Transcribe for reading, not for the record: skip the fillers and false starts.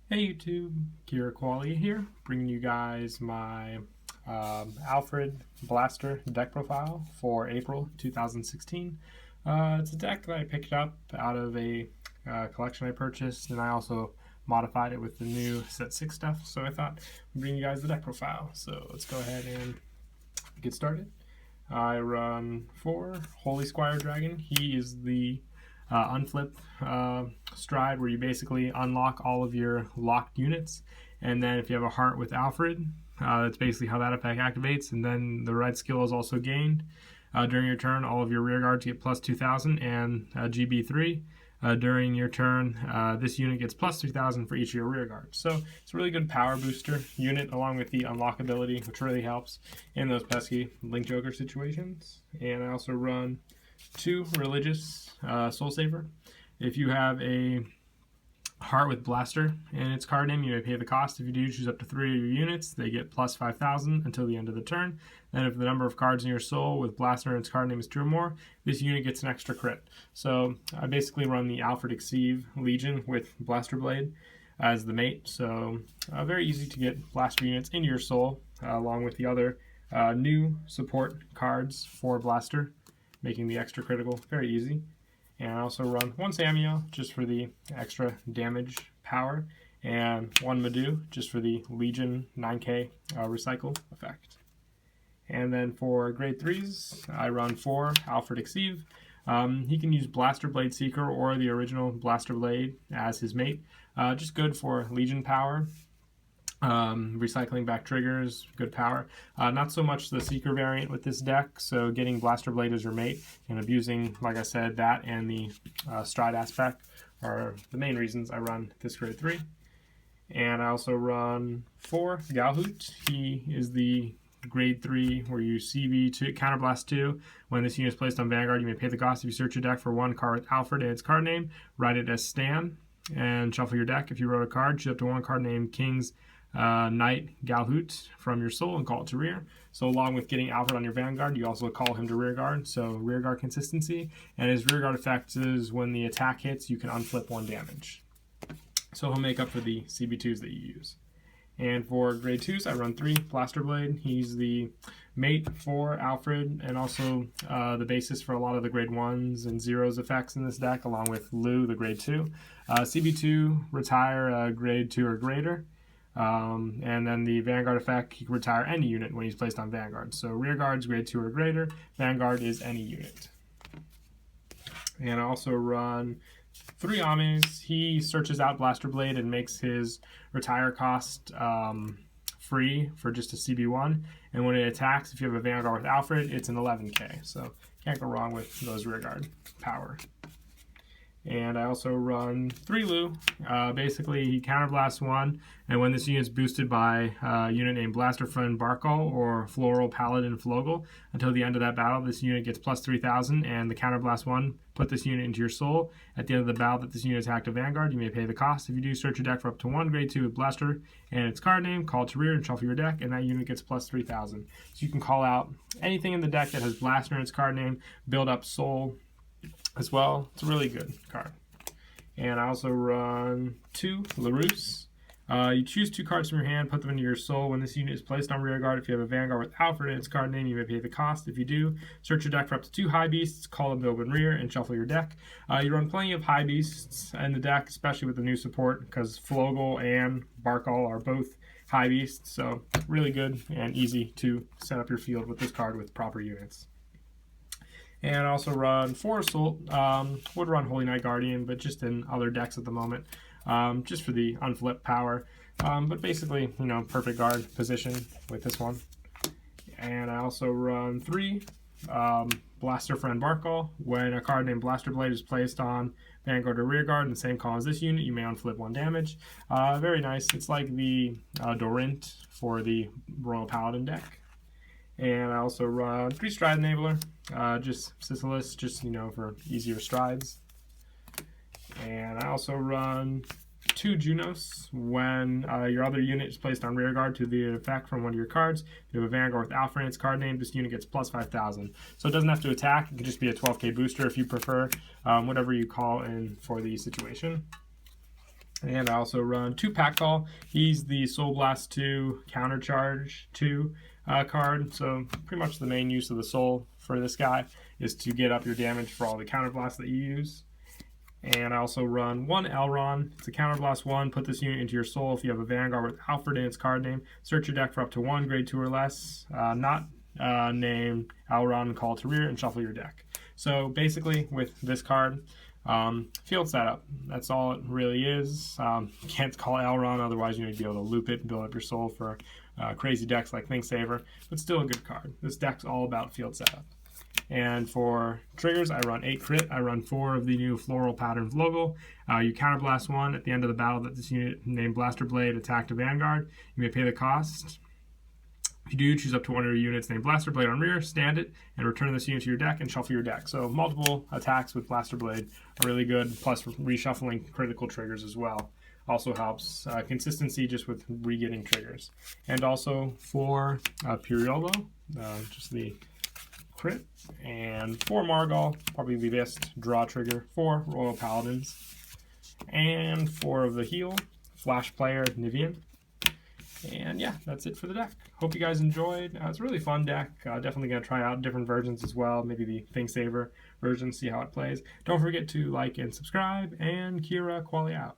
Hey YouTube, Kira Qualia here, bringing you guys my Alfred Blaster deck profile for April 2016. It's a deck that I picked up out of a collection I purchased, and I also modified it with the new set 6 stuff, so I thought I'd bring you guys the deck profile. So let's go ahead and get started. I run 4 Holy Squire Dragon. He is the unflip stride where you basically unlock all of your locked units, and then if you have a heart with Alfred, that's basically how that effect activates. And then the red skill is also gained during your turn. All of your rear guards get plus 2,000 and GB3. During your turn, this unit gets plus 3,000 for each of your rear guards. So it's a really good power booster unit, along with the unlockability, which really helps in those pesky Link Joker situations. And I also run 2 Religious Soul Saver. If you have a heart with Blaster in its card name, you may pay the cost. If you do, choose up to 3 of your units. They get plus 5,000 until the end of the turn. Then if the number of cards in your soul with Blaster in its card name is 2 or more, this unit gets an extra crit. So I basically run the Alfred Exceed Legion with Blaster Blade as the mate. So very easy to get Blaster units into your soul, along with the other new support cards for Blaster, making the extra critical very easy. And I also run 1 Samuel just for the extra damage power, and 1 Madhu just for the Legion 9k recycle effect. And then for grade 3s, I run 4 Alfred Exceed. He can use Blaster Blade Seeker or the original Blaster Blade as his mate. Just good for Legion power. Recycling back triggers, good power. Not so much the Seeker variant with this deck, so getting Blaster Blade as your mate and abusing, like I said, that and the Stride aspect are the main reasons I run this grade 3. And I also run 4 Galhoot. He is the grade 3 where you CB2 Counterblast 2. When this unit is placed on Vanguard, you may pay the cost. If you search your deck for 1 card with Alfred and its card name, write it as Stan, and shuffle your deck. If you wrote a card, choose up to 1 card named King's Knight Galhoot from your soul and call it to rear. So along with getting Alfred on your Vanguard, you also call him to rear guard, so rear guard consistency. And his rear guard effect is when the attack hits, you can unflip 1 damage. So he'll make up for the CB2s that you use. And for grade 2s, I run 3 Blaster Blade. He's the mate for Alfred, and also the basis for a lot of the grade 1s and 0s effects in this deck, along with Lou, the grade 2. CB2, retire grade 2 or greater. And then the Vanguard effect, he can retire any unit when he's placed on Vanguard. So rear guard's grade 2 or greater, Vanguard is any unit. And I also run 3 Ames. He searches out Blaster Blade and makes his retire cost free for just a CB1. And when it attacks, if you have a Vanguard with Alfred, it's an 11k. So can't go wrong with those rear guard power. And I also run 3 Lou. Basically, he counterblasts 1, and when this unit is boosted by a unit named Blaster Friend Barkal or Floral Paladin Flogel, until the end of that battle, this unit gets plus 3,000, and the counterblast 1, put this unit into your soul. At the end of the battle that this unit attacked a Vanguard, you may pay the cost. If you do, search your deck for up to 1 grade 2 with Blaster and its card name, call it to rear, and shuffle your deck, and that unit gets plus 3,000. So you can call out anything in the deck that has Blaster in its card name, build up soul as well. It's a really good card. And I also run 2 LaRousse. You choose 2 cards from your hand, put them into your soul. When this unit is placed on rear guard, if you have a Vanguard with Alfred in its card name, you may pay the cost. If you do, search your deck for up to 2 high beasts, call them to open rear, and shuffle your deck. You run plenty of high beasts in the deck, especially with the new support, because Flogel and Barkal are both high beasts, so really good and easy to set up your field with this card with proper units. And I also run 4 Assault. Would run Holy Knight Guardian, but just in other decks at the moment, just for the unflip power. But basically, perfect guard position with this one. And I also run 3 Blaster Friend Barkal. When a card named Blaster Blade is placed on Vanguard or rear guard in the same column as this unit, you may unflip 1 damage. Very nice. It's like the Dorint for the Royal Paladin deck. And I also run 3 Stride Enabler, just Sisyphus, just for easier strides. And I also run 2 Junos. When your other unit is placed on rear guard to the effect from one of your cards, if you have a Vanguard with Alfred in its card name, this unit gets plus 5,000. So it doesn't have to attack, it could just be a 12k booster if you prefer, whatever you call in for the situation. And I also run 2 Pack Call. He's the Soul Blast 2 Counter Charge 2 card. So pretty much the main use of the Soul for this guy is to get up your damage for all the Counter Blasts that you use. And I also run 1 Elron. It's a Counter Blast 1. Put this unit into your Soul if you have a Vanguard with Alfred in its card name. Search your deck for up to 1 grade 2 or less, not named Elron, call to rear, and shuffle your deck. So basically, with this card, field setup. That's all it really is. You can't call Elron, otherwise you need to be able to loop it and build up your Soul for crazy decks like Thinksaver, but still a good card. This deck's all about field setup. And for triggers, I run 8 crit. I run 4 of the new Floral Patterns logo. You counterblast 1 at the end of the battle that this unit named Blaster Blade attacked a Vanguard. You may pay the cost. If you do, choose up to 1 of your units named Blaster Blade on rear, stand it, and return this unit to your deck and shuffle your deck. So multiple attacks with Blaster Blade are really good, plus reshuffling critical triggers as well. Also helps consistency just with re-getting triggers. And also for Puriolo, just the crit, and 4 Margal, probably the best draw trigger, 4 Royal Paladins, and 4 of the heal, Flash Player, Nivian. And yeah, that's it for the deck. Hope you guys enjoyed. It's a really fun deck. Definitely going to try out different versions as well, maybe the Thinksaver version, see how it plays. Don't forget to like and subscribe, and Kira Quali out.